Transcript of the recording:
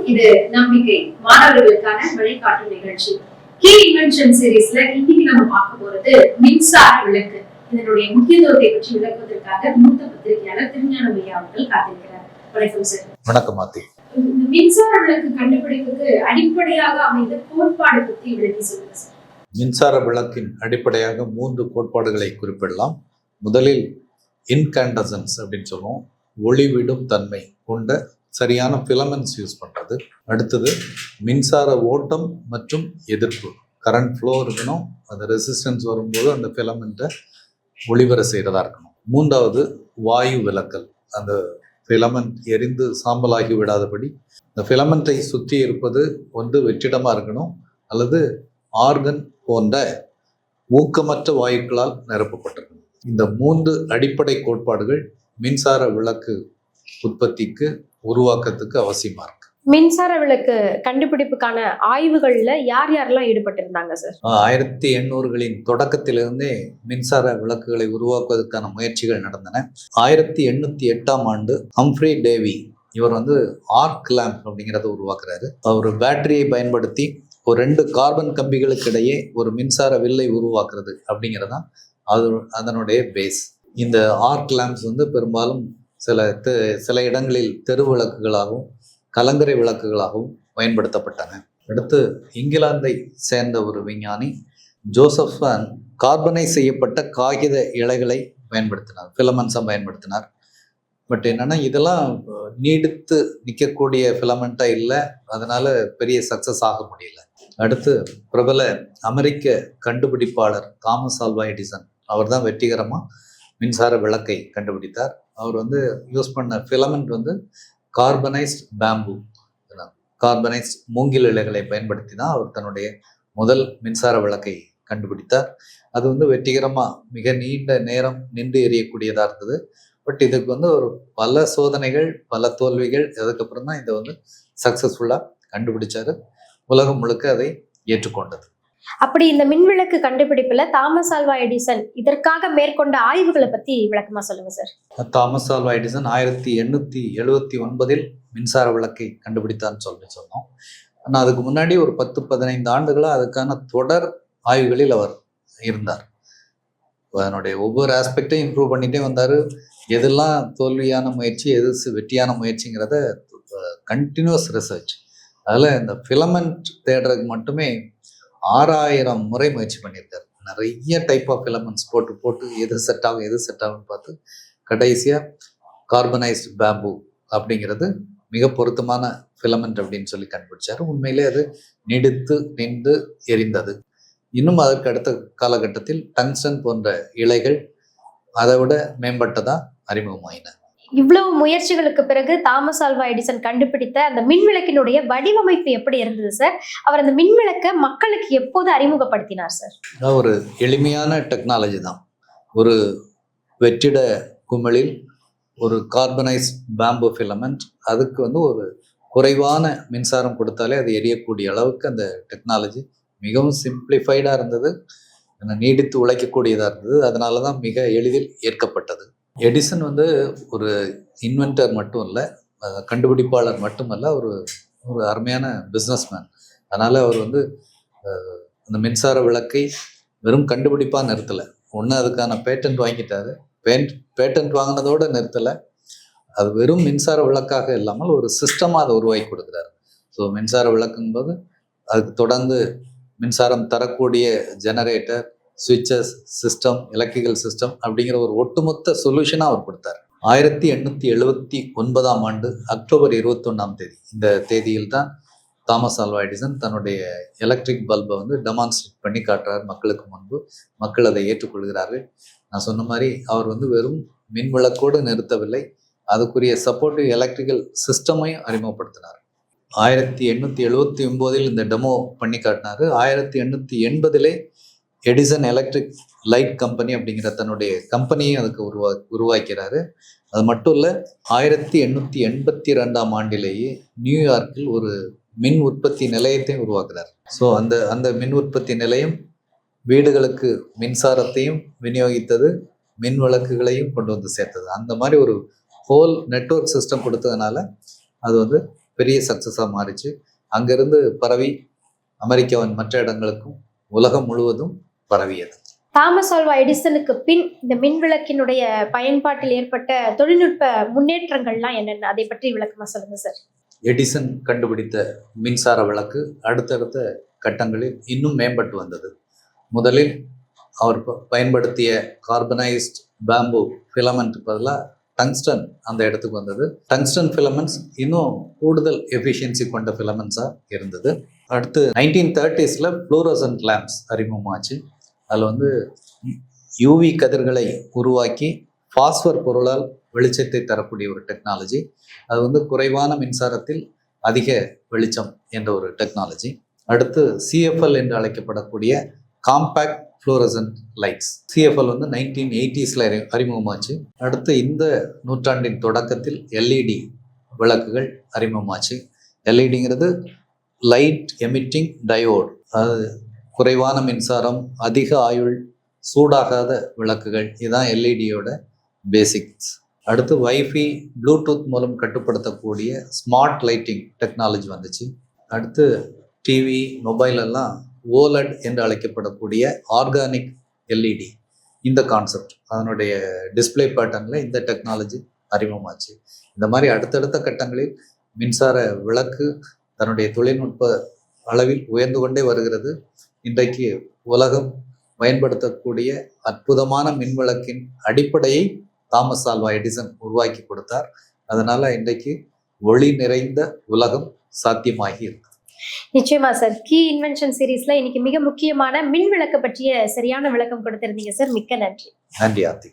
இது நம்பிக்கை மாணவர்களுக்கான வழிகாட்டும் நிகழ்ச்சி. கீ இன்வென்ஷன் சீரீஸ்ல இன்னைக்கு நம்ம பார்க்க போறது மின்சார விளக்கு. இதனுடைய முக்கியத்துவத்தை பற்றி விளக்குவதற்காக மூத்த பத்திரிகையாளர் திருஞானம் ஐயா அவர்கள் காத்திருக்கிறார். வணக்கம் சார். வணக்கம் மாத்தி. மின்சார விளக்கு கண்டுபிடிப்புக்கு அடிப்படையாக அமைந்த கோட்பாடு பற்றி விளக்கி சொல்லுங்க சார். மின்சார விளக்கின் அடிப்படையாக 3 கோட்பாடுகளை குறிப்பிடலாம். முதலில் இன்கேண்டசன்ஸ் அப்படின்னு சொல்லுவோம், ஒளிவிடும் தன்மை கொண்ட சரியான ஃபிலமெண்ட்ஸ் யூஸ் பண்ணுறது. அடுத்தது மின்சார ஓட்டம் மற்றும் எதிர்ப்பு, கரண்ட் ஃப்ளோ இருக்கணும், அந்த ரெசிஸ்டன்ஸ் வரும்போது அந்த ஃபிலமெண்ட்டை ஒளிவர செய்கிறதா இருக்கணும். 3வது வாயு விலக்கல், அந்த ஃபிலமெண்ட் எரிந்து சாம்பலாகி விடாதபடி இந்த ஃபிலமெண்ட்டை சுற்றி இருப்பது வெற்றிடமாக இருக்கணும் அல்லது ஆர்கன் போன்ற ஊக்கமற்ற வாயுக்களால் நிரப்பப்பட்டிருக்கணும். இந்த 3 அடிப்படை கோட்பாடுகள் மின்சார விளக்கு உற்பத்திக்கு உருவாக்கத்துக்கு அவசியமா இருக்கு. மின்சார விளக்கு கண்டுபிடிப்புக்கான ஆய்வுகள்ல யாரெல்லாம் ஈடுபட்டிருந்தாங்க சார்? 1800களின் தொடக்கத்திலிருந்தே மின்சார விளக்குகளை உருவாக்குவதற்கான முயற்சிகள் நடந்தன. 1808ஆம் ஆண்டு ஹம்ப்ரி டேவி இவர் ஆர்க் லேம்ப் அப்படிங்கிறத உருவாக்குறாரு. அவர் பேட்டரியை பயன்படுத்தி ஒரு 2 கார்பன் கம்பிகளுக்கு இடையே ஒரு மின்சார வில்லை உருவாக்குறது அப்படிங்கிறதான் அதனுடைய பேஸ். இந்த ஆர்க் லேம்ப்ஸ் பெரும்பாலும் சில இடங்களில் தெரு விளக்குகளாகவும் கலங்கரை விளக்குகளாகவும் பயன்படுத்தப்பட்டன. அடுத்து இங்கிலாந்தை சேர்ந்த ஒரு விஞ்ஞானி ஜோசப் வான் கார்பனைஸ் செய்யப்பட்ட காகித இலைகளை பயன்படுத்தினார், ஃபிலமெண்ட்ஸாக பயன்படுத்தினார். பட் என்னன்னா இதெல்லாம் நீடித்து நிற்கக்கூடிய ஃபிலமெண்ட்டாக இல்லை, அதனால பெரிய சக்சஸ் ஆக முடியல. அடுத்து பிரபல அமெரிக்க கண்டுபிடிப்பாளர் தாமஸ் ஆல்வா எடிசன், அவர் தான் வெற்றிகரமாக மின்சார விளக்கை கண்டுபிடித்தார். அவர் யூஸ் பண்ண ஃபிலமெண்ட் கார்பனைஸ்ட் பேம்பு, கார்பனைஸ்ட் மூங்கில் இலைகளை பயன்படுத்தி தான் அவர் தன்னுடைய முதல் மின்சார விளக்கை கண்டுபிடித்தார். அது வெற்றிகரமாக மிக நீண்ட நேரம் நின்று எரியக்கூடியதாக இருந்தது. பட் இதுக்கு ஒரு பல சோதனைகள், பல தோல்விகள், அதுக்கப்புறம் தான் இதை சக்ஸஸ்ஃபுல்லாக கண்டுபிடிச்சாரு. உலகம் முழுக்க அதை ஏற்றுக்கொண்டது. அப்படி இந்த மின்விளக்கு கண்டுபிடிப்புல தாமஸ் ஆல்வா எடிசன் இதற்காக மேற்கொண்ட ஆய்வுகளை பத்தி விளக்கமா சொல்லுங்க சார். தாமஸ் ஆல்வா எடிசன் 1879இல் மின்சார விளக்கை கண்டுபிடித்தான்னு சொன்னோம். ஆனால் அதுக்கு முன்னாடி ஒரு 10-15 ஆண்டுகளாக அதுக்கான தொடர் ஆய்வுகளில் அவர் இருந்தார். அதனுடைய ஒவ்வொரு ஆஸ்பெக்டையும் இம்ப்ரூவ் பண்ணிட்டே வந்தார். எதெல்லாம் தோல்வியான முயற்சி, எது வெற்றியான முயற்சிங்கிறத கண்டினியூஸ் ரிசர்ச். அதில் இந்த ஃபிலமெண்ட் தேடுறதுக்கு மட்டுமே 6000 முறை முயற்சி பண்ணியிருக்காரு. நிறைய டைப் ஆஃப் ஃபிலமெண்ட்ஸ் போட்டு எது செட் ஆகும்னு பார்த்து கடைசியாக கார்பனைஸ்ட் பேம்பு அப்படிங்கிறது மிக பொருத்தமான ஃபிலமெண்ட் அப்படின்னு சொல்லி கண்டுபிடிச்சாரு. உண்மையிலே அது நீடித்து நின்று எரிந்தது. இன்னும் அதற்கு அடுத்த காலகட்டத்தில் டங்ஸ்டன் போன்ற இலைகள் அதை விட மேம்பட்டதா அறிமுகமாயின. இவ்வளவு முயற்சிகளுக்கு பிறகு தாமஸ் ஆல்வா எடிசன் கண்டுபிடித்த அந்த மின்விளக்கினுடைய வடிவமைப்பு எப்படி இருந்தது சார்? அவர் அந்த மின்விளக்கை மக்களுக்கு எப்போது அறிமுகப்படுத்தினார் சார்? ஒரு எளிமையான டெக்னாலஜி தான். ஒரு வெற்றிட குமிழில் ஒரு கார்பனைஸ்ட் பேம்பு ஃபிலமெண்ட், அதுக்கு ஒரு குறைவான மின்சாரம் கொடுத்தாலே அது எரியக்கூடிய அளவுக்கு அந்த டெக்னாலஜி மிகவும் சிம்பிளிஃபைடாக இருந்தது, நீடித்து உழைக்கக்கூடியதாக இருந்தது. அதனால தான் மிக எளிதில் ஏற்கப்பட்டது. எடிசன் ஒரு இன்வென்டர் மட்டும் இல்லை, கண்டுபிடிப்பாளர் மட்டுமல்ல, ஒரு அருமையான பிஸ்னஸ்மேன். அதனால் அவர் அந்த மின்சார விளக்கை வெறும் கண்டுபிடிப்பாக நிறுத்தலை. அதுக்கான பேட்டன்ட் வாங்கிட்டாரு. பேட்டன்ட் வாங்கினதோடு நிறுத்தலை, அது வெறும் மின்சார விளக்காக இல்லாமல் ஒரு சிஸ்டமாக அதை உருவாக்கி கொடுக்குறாரு. ஸோ மின்சார விளக்கும்போது அதுக்கு தொடர்ந்து மின்சாரம் தரக்கூடிய ஜெனரேட்டர், சுவிட்சஸ், சிஸ்டம், எலக்ட்ரிக்கல் சிஸ்டம் அப்படிங்கிற ஒரு ஒட்டுமொத்த சொல்யூஷனாக அவர் கொடுத்தார். 1879ஆம் ஆண்டு அக்டோபர் 21ஆம் தேதி, இந்த தேதியில் தான் தாமஸ் ஆல்வா எடிசன் தன்னுடைய எலக்ட்ரிக் பல்பை டெமான்ஸ்ட்ரேட் பண்ணி காட்டுறார் மக்களுக்கு முன்பு. மக்கள் அதை ஏற்றுக்கொள்கிறார்கள். நான் சொன்ன மாதிரி அவர் வெறும் மின் விளக்கோடு நிறுத்தவில்லை, அதுக்குரிய சப்போர்ட்டிவ் எலக்ட்ரிக்கல் சிஸ்டமையும் அறிமுகப்படுத்தினார். 1879இல் இந்த டெமோ பண்ணி காட்டினார். 1880 எடிசன் எலக்ட்ரிக் லைட் கம்பெனி அப்படிங்கிற தன்னுடைய கம்பெனியை அதுக்கு உருவாக்கிறாரு. அது மட்டும் இல்லை, 1882ஆம் ஆண்டிலேயே நியூயார்க்கில் ஒரு மின் உற்பத்தி நிலையத்தையும் உருவாக்குறார். ஸோ அந்த மின் உற்பத்தி நிலையம் வீடுகளுக்கு மின்சாரத்தையும் விநியோகித்தது, மின் விளக்குகளையும் கொண்டு சேர்த்தது. அந்த மாதிரி ஒரு ஹோல் நெட்வொர்க் சிஸ்டம் கொடுத்ததுனால அது பெரிய சக்ஸஸாக மாறிச்சு. அங்கிருந்து பரவி அமெரிக்காவின் மற்ற இடங்களுக்கும் உலகம் முழுவதும் பரவியது. தாமஸ் ஆல்வா எடிசனுக்கு பின் இந்த மின் விளக்கினுடைய பயன்பாட்டில் ஏற்பட்ட தொழில்நுட்ப முன்னேற்றங்கள்லாம் என்னென்ன, அதை பற்றி விளக்கமா சொல்லுங்க சார். எடிசன் கண்டுபிடித்த மின்சார விளக்கு அடுத்தடுத்த கட்டங்களில் இன்னும் மேம்பட்டு வந்தது. முதலில் அவர் பயன்படுத்திய கார்பனைஸ்ட் பேம்பு ஃபிலமெண்ட் பதிலாக டங்ஸ்டன் அந்த இடத்துக்கு வந்தது. டங்ஸ்டன் ஃபிலமெண்ட்ஸ் இன்னும் கூடுதல் எஃபிஷியன்சி கொண்ட ஃபிலமெண்ட்ஸாக இருந்தது. அடுத்து 1930s ஃப்ளூரசன்ட் லேம்ப்ஸ் அறிமுகமாச்சு. அதில் யூவி கதிர்களை உருவாக்கி பாஸ்பர் பொருளால் வெளிச்சத்தை தரக்கூடிய ஒரு டெக்னாலஜி. அது குறைவான மின்சாரத்தில் அதிக வெளிச்சம் என்ற ஒரு டெக்னாலஜி. அடுத்து சிஎஃப்எல் என்று அழைக்கப்படக்கூடிய compact fluorescent lights. CFL 1980s அறிமுகமாச்சு. அடுத்து இந்த நூற்றாண்டின் தொடக்கத்தில் எல்இடி விளக்குகள் அறிமுகமாச்சு. எல்இடிங்கிறது லைட் எமிட்டிங் டயோட். அது குறைவான மின்சாரம், அதிக ஆயுள், சூடாகாத விளக்குகள். இதுதான் எல்இடியோட பேசிக்ஸ். அடுத்து வைஃபை, ப்ளூடூத் மூலம் கட்டுப்படுத்தக்கூடிய ஸ்மார்ட் லைட்டிங் டெக்னாலஜி வந்துச்சு. அடுத்து டிவி, மொபைல் எல்லாம் ஓலட் என்று அழைக்கப்படக்கூடிய ஆர்கானிக் எல்இடி. இந்த கான்செப்ட் அதனுடைய டிஸ்பிளே பேட்டர்னில் இந்த டெக்னாலஜி அறிமுகமாச்சு. இந்த மாதிரி அடுத்தடுத்த கட்டங்களில் மின்சார விளக்கு தன்னுடைய தொழில்நுட்ப அளவில் உயர்ந்து கொண்டே வருகிறது. இன்றைக்கு உலகம் பயன்படுத்தக்கூடிய அற்புதமான மின்விளக்கின் அடிப்படையை தாமஸ் ஆல்வா எடிசன் உருவாக்கி கொடுத்தார். அதனால இன்றைக்கு ஒளி நிறைந்த உலகம் சாத்தியமாகி இருக்கு. நிச்சயமா சார். கீ இன்வென்ஷன் சீரீஸ்ல இன்னைக்கு மிக முக்கியமான மின் விளக்கு பற்றிய சரியான விளக்கம் கொடுத்திருந்தீங்க சார். மிக்க நன்றி. நன்றி ஆர்த்தி.